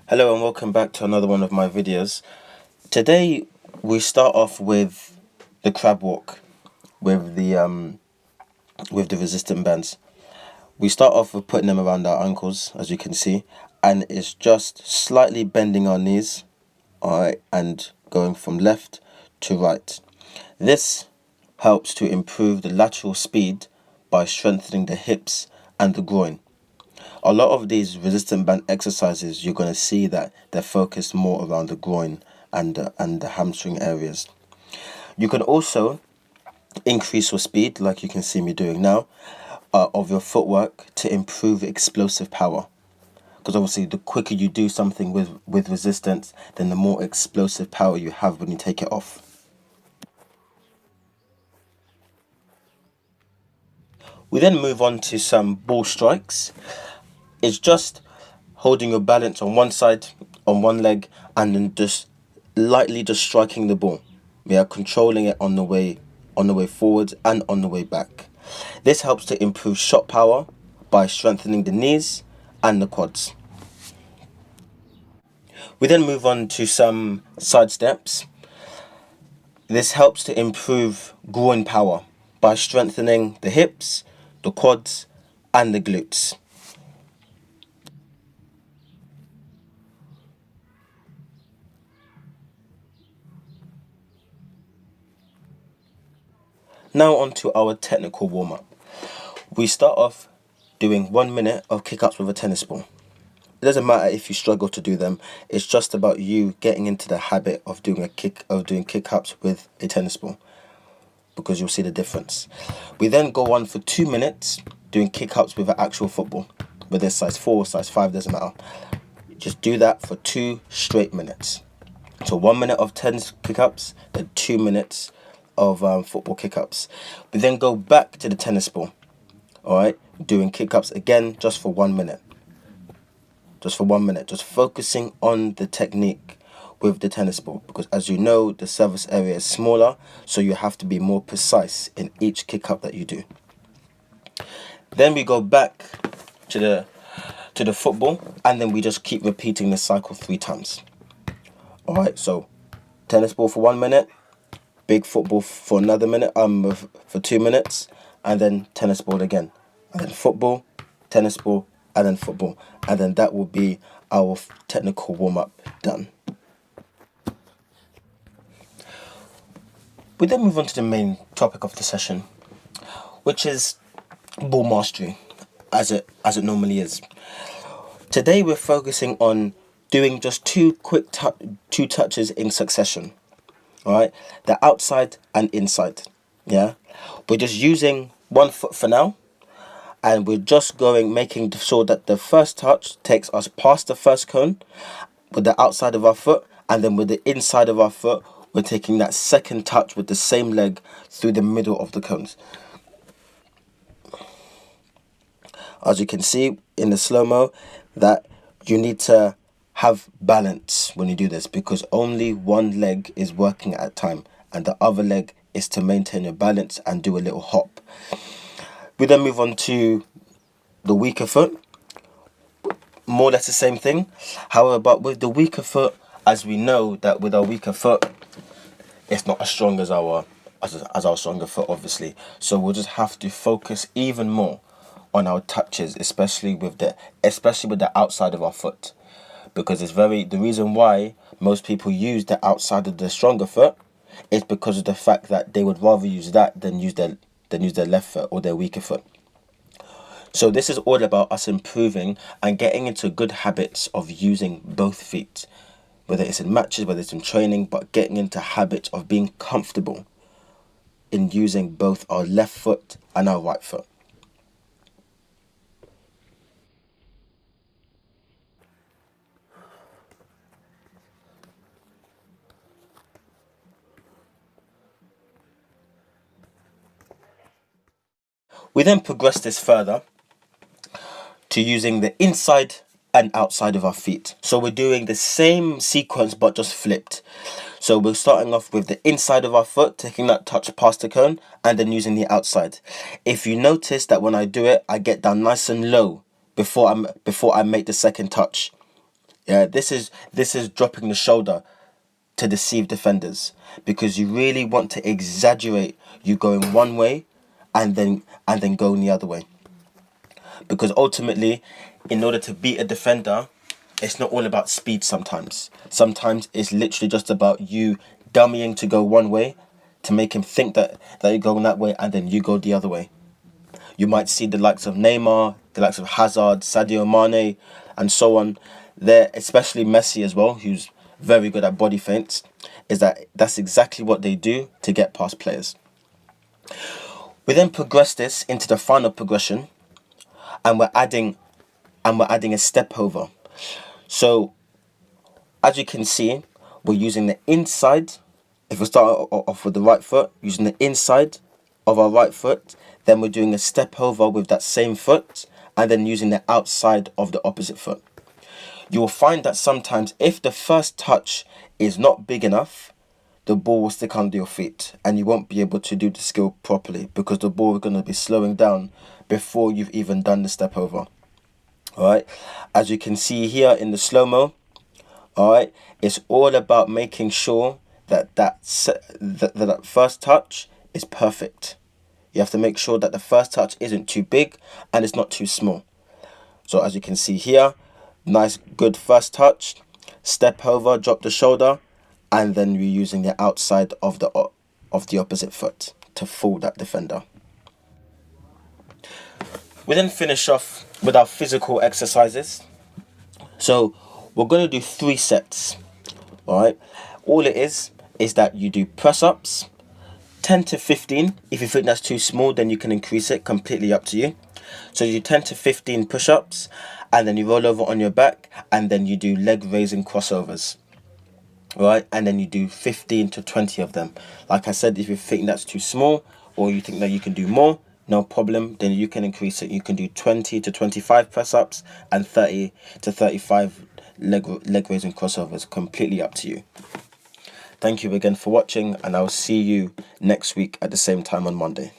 Hello and welcome back to another one of my videos. Today we start off with the crab walk with the resistant bands. We start off with putting them around our ankles, as you can see, and it's just slightly bending our knees, alright, and going from left to right. This helps to improve the lateral speed by strengthening the hips and the groin. A lot of these resistant band exercises, you're going to see that they're focused more around the groin and the hamstring areas. You can also increase your speed, like you can see me doing now, of your footwork to improve explosive power. Because obviously, the quicker you do something with resistance, then the more explosive power you have when you take it off. We then move on to some ball strikes. It's just holding your balance on one side, on one leg, and then just lightly just striking the ball. We are controlling it on the way forwards and on the way back. This helps to improve shot power by strengthening the knees and the quads. We then move on to some side steps. This helps to improve groin power by strengthening the hips, the quads, and the glutes. Now on to our technical warm-up. We start off doing 1 minute of kick-ups with a tennis ball. It doesn't matter if you struggle to do them. It's just about you getting into the habit of doing kick-ups with a tennis ball, because you'll see the difference. We then go on for 2 minutes doing kick-ups with an actual football, whether it's size 4 or size 5, doesn't matter. Just do that for 2 straight minutes. So 1 minute of tennis kick-ups, then 2 minutes of football kick-ups. We then go back to the tennis ball, alright, doing kick-ups again just for 1 minute. Just for 1 minute, just focusing on the technique with the tennis ball, because as you know, the surface area is smaller, so you have to be more precise in each kick-up that you do. Then we go back to the football, and then we just keep repeating the cycle 3 times. Alright, so tennis ball for 1 minute, big football for another minute, for 2 minutes, and then tennis ball again, and then football, tennis ball, and then football, and then that will be our technical warm-up done. We then move on to the main topic of the session, which is ball mastery, as it normally is. Today we're focusing on doing just 2 touches in succession. Alright, the outside and inside. Yeah, we're just using one foot for now, and we're just making sure that the first touch takes us past the first cone with the outside of our foot, and then with the inside of our foot, we're taking that second touch with the same leg through the middle of the cones. As you can see in the slow-mo, that you need to have balance when you do this, because only one leg is working at a time, and the other leg is to maintain your balance and do a little hop. We then move on to the weaker foot. More or less the same thing. However, but with the weaker foot, as we know that with our weaker foot, it's not as strong as our stronger foot, obviously. So we'll just have to focus even more on our touches, especially with the outside of our foot, because the reason why most people use the outside of the stronger foot is because of the fact that they would rather use that than use their left foot or their weaker foot. So this is all about us improving and getting into good habits of using both feet, whether it's in matches, whether it's in training, but getting into habits of being comfortable in using both our left foot and our right foot. We then progress this further to using the inside and outside of our feet. So we're doing the same sequence but just flipped. So we're starting off with the inside of our foot, taking that touch past the cone, and then using the outside. If you notice that when I do it, I get down nice and low before I make the second touch. Yeah, this is dropping the shoulder to deceive defenders, because you really want to exaggerate you going one way and then going the other way. Because ultimately, in order to beat a defender, it's not all about speed sometimes. Sometimes it's literally just about you dummying to go one way to make him think that you're going that way and then you go the other way. You might see the likes of Neymar, the likes of Hazard, Sadio Mane, and so on. There, especially Messi as well, who's very good at body feints, that's exactly what they do to get past players. We then progress this into the final progression, and we're adding a step over. So as you can see, we're using the inside. If we start off with the right foot, using the inside of our right foot, then we're doing a step over with that same foot, and then using the outside of the opposite foot. You will find that sometimes if the first touch is not big enough, the ball will stick under your feet and you won't be able to do the skill properly, because the ball is going to be slowing down before you've even done the step over. Alright, as you can see here in the slow-mo, alright, it's all about making sure that first touch is perfect. You have to make sure that the first touch isn't too big and it's not too small. So as you can see here, nice good first touch, step over, drop the shoulder, and then we're using the outside of the opposite foot to fool that defender. We then finish off with our physical exercises. So we're going to do 3 sets. Alright, all it is that you do press-ups, 10 to 15. If you think that's too small, then you can increase it, completely up to you. So you do 10 to 15 push-ups, and then you roll over on your back, and then you do leg raising crossovers. Right, and then you do 15 to 20 of them. Like I said, if you think that's too small, or you think that you can do more, no problem, then you can increase it. You can do 20 to 25 press-ups and 30 to 35 leg raising crossovers, completely up to you. Thank you again for watching, and I'll see you next week at the same time on Monday.